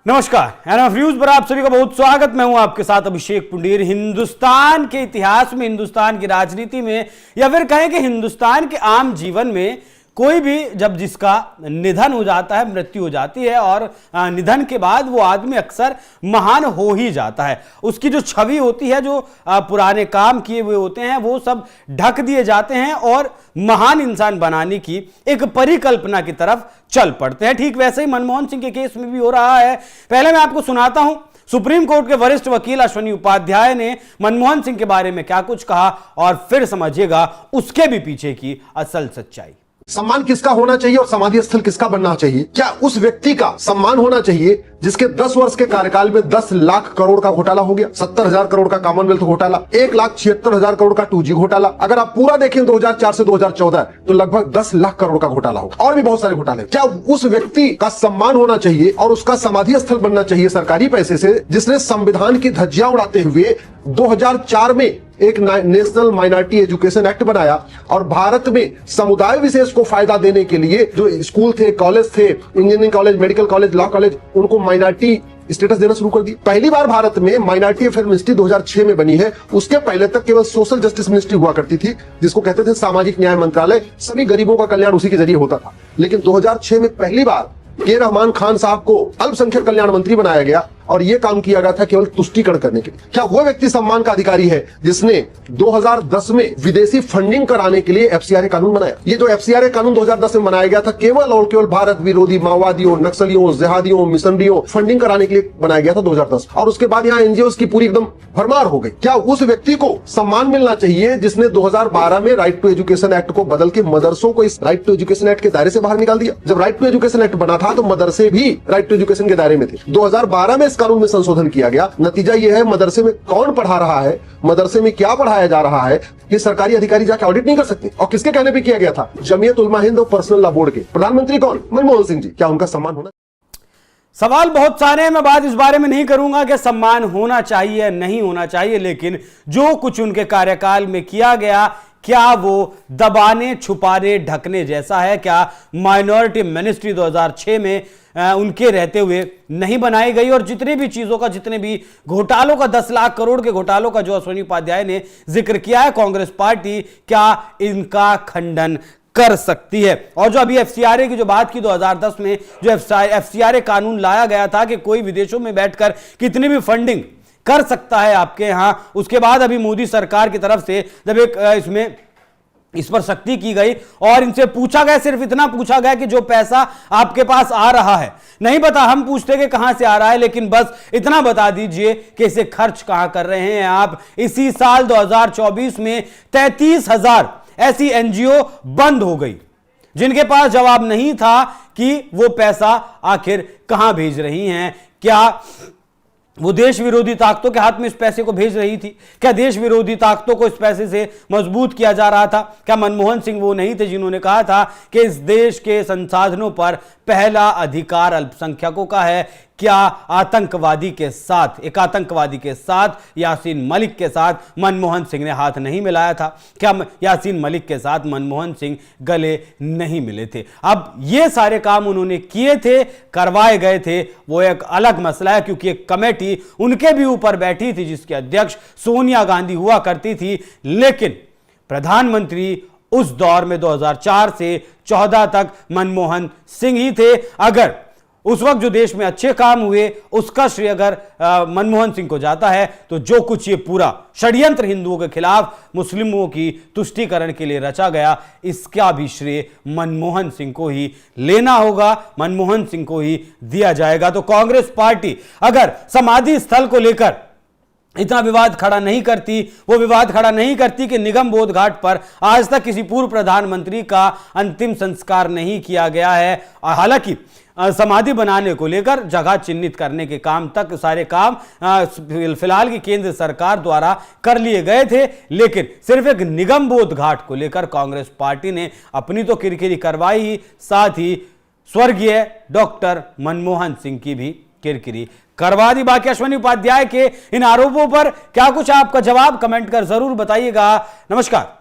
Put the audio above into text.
नमस्कार, NF news पर आप सभी का बहुत स्वागत। मैं हूं आपके साथ अभिषेक पुंडीर। हिंदुस्तान के इतिहास में, हिंदुस्तान की राजनीति में, या फिर कहें कि हिंदुस्तान के आम जीवन में कोई भी जब जिसका निधन हो जाता है, मृत्यु हो जाती है और निधन के बाद वो आदमी अक्सर महान हो ही जाता है। उसकी जो छवि होती है, जो पुराने काम किए हुए होते हैं, वो सब ढक दिए जाते हैं और महान इंसान बनाने की एक परिकल्पना की तरफ चल पड़ते हैं। ठीक वैसे ही मनमोहन सिंह के केस में भी हो रहा है। पहले मैं आपको सुनाता हूं सुप्रीम कोर्ट के वरिष्ठ वकील अश्विनी उपाध्याय ने मनमोहन सिंह के बारे में क्या कुछ कहा, और फिर समझिएगा उसके भी पीछे की असल सच्चाई। सम्मान किसका होना चाहिए और समाधि स्थल किसका बनना चाहिए? क्या उस व्यक्ति का सम्मान होना चाहिए जिसके 10 वर्ष के कार्यकाल में 10 लाख करोड़ का घोटाला हो गया, 70,000 करोड़ का कॉमनवेल्थ घोटाला, 1,76,000 करोड़ का 2G घोटाला? अगर आप पूरा देखें 2004 से 2014 तो लगभग 10 लाख करोड़ का घोटाला होगा, और भी बहुत सारे घोटाले। क्या उस व्यक्ति का सम्मान होना चाहिए और उसका समाधि स्थल बनना चाहिए सरकारी पैसे से, जिसने संविधान की धज्जियां उड़ाते हुए 2004 में एक नेशनल माइनॉरिटी एजुकेशन एक्ट बनाया और भारत में समुदाय विशेष को फायदा देने के लिए जो स्कूल थे, कॉलेज थे, engineering college, medical college, law college, उनको माइनॉरिटी स्टेटस देना शुरू कर दी। पहली बार भारत में माइनॉरिटी अफेयर मिनिस्ट्री 2006 में बनी है। उसके पहले तक केवल सोशल जस्टिस मिनिस्ट्री हुआ करती थी, जिसको कहते थे सामाजिक न्याय मंत्रालय। सभी गरीबों का कल्याण उसी के जरिए होता था। लेकिन 2006 में पहली बार के रहमान खान साहब को अल्पसंख्यक कल्याण मंत्री बनाया गया और यह काम किया गया था केवल तुष्टीकरण करने के लिए। क्या वो व्यक्ति सम्मान का अधिकारी है जिसने 2010 में विदेशी फंडिंग कराने के लिए FCRA कानून बनाया? ये जो FCRA कानून 2010 में बनाया गया था केवल और केवल भारत विरोधी माओवादियों, नक्सलियों, जिहादियों, मिशनरियों फंडिंग कराने के लिए बनाया गया था 2010, और उसके बाद यहाँ NGOs की पूरी एकदम भरमार हो गई। क्या उस व्यक्ति को सम्मान मिलना चाहिए जिसने 2012 में राइट टू एजुकेशन एक्ट को बदल के मदरसों को इस राइट टू एजुकेशन एक्ट के दायरे से बाहर निकाल दिया? जब राइट टू एजुकेशन एक्ट बना था तो मदरसे भी राइट टू एजुकेशन के दायरे में थे। 2012 में कानून में संशोधन किया गया। नतीजा यह है, मदरसे में कौन पढ़ा रहा है, मदरसे में क्या पढ़ाया जा रहा है, ये सरकारी अधिकारी जाके ऑडिट नहीं कर सकते। और किसके कहने पे किया गया था? जमीयत उलमा हिंद और पर्सनल लॉ बोर्ड के प्रधानमंत्री कौन? मनमोहन सिंह जी। क्या उनका सम्मान होना? सवाल बहुत सारे हैं। मैं बात इस बारे में नहीं करूंगा कि सम्मान होना चाहिए नहीं होना चाहिए, लेकिन जो कुछ उनके कार्यकाल में किया गया, क्या वो दबाने, छुपाने, ढकने जैसा है? क्या माइनॉरिटी मिनिस्ट्री 2006 में उनके रहते हुए नहीं बनाई गई? और जितने भी चीजों का, जितने भी घोटालों का, 10 लाख करोड़ के घोटालों का जो अश्विनी उपाध्याय ने जिक्र किया है, कांग्रेस पार्टी क्या इनका खंडन कर सकती है? और जो अभी FCRA की जो बात की 2010 में, जो FCRA कानून लाया गया था कि कोई विदेशों में बैठकर कितनी भी फंडिंग कर सकता है आपके यहां, उसके बाद अभी मोदी सरकार की तरफ से जब एक इसमें इस पर सख्ती की गई और इनसे पूछा गया, सिर्फ इतना पूछा गया कि जो पैसा आपके पास आ रहा है, नहीं बता हम पूछते कि कहां से आ रहा है, लेकिन बस इतना बता दीजिए कि इसे खर्च कहां कर रहे हैं आप। इसी साल 2024 में 33,000 ऐसी NGO बंद हो गई जिनके पास जवाब नहीं था कि वो पैसा आखिर कहां भेज रही हैं। क्या वो देश विरोधी ताकतों के हाथ में इस पैसे को भेज रही थी? क्या देश विरोधी ताकतों को इस पैसे से मजबूत किया जा रहा था? क्या मनमोहन सिंह वो नहीं थे जिन्होंने कहा था कि इस देश के संसाधनों पर पहला अधिकार अल्पसंख्यकों का है? क्या आतंकवादी के साथ, एक आतंकवादी के साथ, यासीन मलिक के साथ मनमोहन सिंह ने हाथ नहीं मिलाया था? क्या यासीन मलिक के साथ मनमोहन सिंह गले नहीं मिले थे? अब ये सारे काम उन्होंने किए थे, करवाए गए थे, वो एक अलग मसला है, क्योंकि एक कमेटी उनके भी ऊपर बैठी थी जिसके अध्यक्ष सोनिया गांधी हुआ करती थी। लेकिन प्रधानमंत्री उस दौर में 2004 से 14 तक मनमोहन सिंह ही थे। अगर उस वक्त जो देश में अच्छे काम हुए उसका श्रेय अगर मनमोहन सिंह को जाता है, तो जो कुछ ये पूरा षड्यंत्र हिंदुओं के खिलाफ, मुस्लिमों की तुष्टीकरण के लिए रचा गया, इसका भी श्रेय मनमोहन सिंह को ही लेना होगा, मनमोहन सिंह को ही दिया जाएगा। तो कांग्रेस पार्टी अगर समाधि स्थल को लेकर इतना विवाद खड़ा नहीं करती, वो विवाद खड़ा नहीं करती कि निगम बोध घाट पर आज तक किसी पूर्व प्रधानमंत्री का अंतिम संस्कार नहीं किया गया है। हालांकि समाधि बनाने को लेकर जगह चिन्हित करने के काम तक सारे काम फिलहाल की केंद्र सरकार द्वारा कर लिए गए थे, लेकिन सिर्फ एक निगम बोध घाट को लेकर कांग्रेस पार्टी ने अपनी तो किरकिरी करवाई ही, साथ ही स्वर्गीय डॉक्टर मनमोहन सिंह की भी किरकिरी करवा दी। बाकी अश्विनी उपाध्याय के इन आरोपों पर क्या कुछ आपका जवाब, कमेंट कर जरूर बताइएगा। नमस्कार।